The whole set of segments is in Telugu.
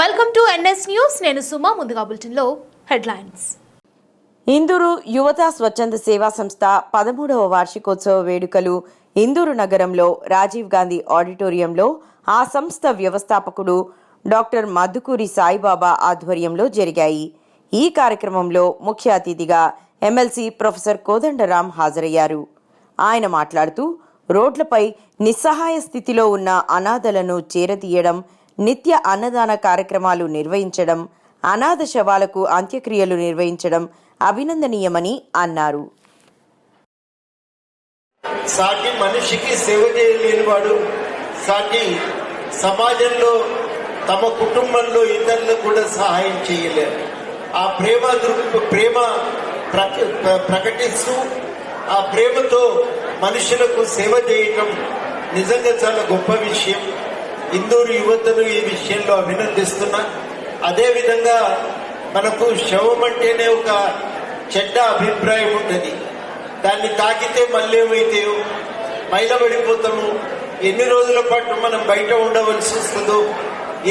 Welcome to NS news. నేను సుమా. ముందుగా బులెటిన్లో హెడ్లైన్స్. ఇందూరు యువత స్వచ్ఛంద సేవా సంస్థ 13వ వార్షికోత్సవ వేడుకలు ఇందూరు నగరంలో రాజీవ్ గాంధీ ఆడిటోరియంలో ఆ సంస్థ వ్యవస్థాపకుడు డాక్టర్ మధుకూరి సాయిబాబా ఆధ్వర్యంలో జరిగాయి. ఈ కార్యక్రమంలో ముఖ్య అతిథిగా ఎమ్మెల్సీ ప్రొఫెసర్ కోదండరాం హాజరయ్యారు. ఆయన మాట్లాడుతూ రోడ్లపై నిస్సహాయ స్థితిలో ఉన్న అనాథలను చేరతీయడం, నిత్య అన్నదాన కార్యక్రమాలు నిర్వహించడం, అనాథ శవాలకు అంత్యక్రియలు నిర్వహించడం అభినందనీయమని అన్నారు. సాటి మనిషికి సేవ చేయలేనివాడు, సాటి సమాజంలో తమ కుటుంబంలో ఇతరులకు కూడా సహాయం చేయలేరు. ఆ ప్రేమ ప్రకటిస్తూ ఆ ప్రేమతో మనుషులకు సేవ చేయటం నిజంగా చాలా గొప్ప విషయం. ఇందూరు యువతను ఈ విషయంలో అభినందిస్తున్నా. అదేవిధంగా మనకు శవం అంటేనే ఒక చెడ్డ అభిప్రాయం ఉంటుంది. దాన్ని తాకితే మళ్ళీ ఏమైతేయో మైలబడిపోతాము, ఎన్ని రోజుల పాటు మనం బయట ఉండవలసి వస్తుందో,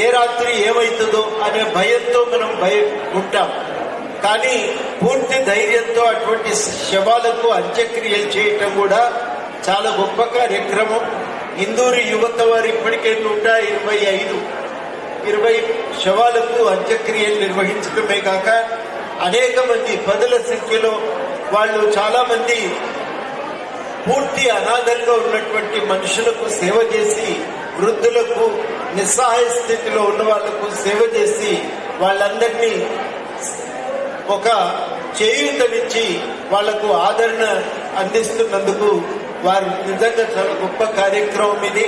ఏ రాత్రి ఏమవుతుందో అనే భయంతో మనం ఉంటాం. కానీ పూర్తి ధైర్యంతో అటువంటి శవాలకు అంత్యక్రియలు చేయటం కూడా చాలా గొప్ప కార్యక్రమం. ఇందూరు యువత వారు ఇప్పటికే 120 శవాలకు అంత్యక్రియలు నిర్వహించడమే కాక అనేక మంది పదుల సంఖ్యలో వాళ్ళు చాలా మంది పూర్తి అనాథంగా ఉన్నటువంటి మనుషులకు సేవ చేసి, వృద్ధులకు, నిస్సహాయ స్థితిలో ఉన్న వాళ్లకు సేవ చేసి వాళ్ళందరినీ ఒక చేయూతనిచ్చి వాళ్లకు ఆదరణ అందిస్తున్నందుకు వారు నిజంగా చాలా గొప్ప కార్యక్రమం ఇది.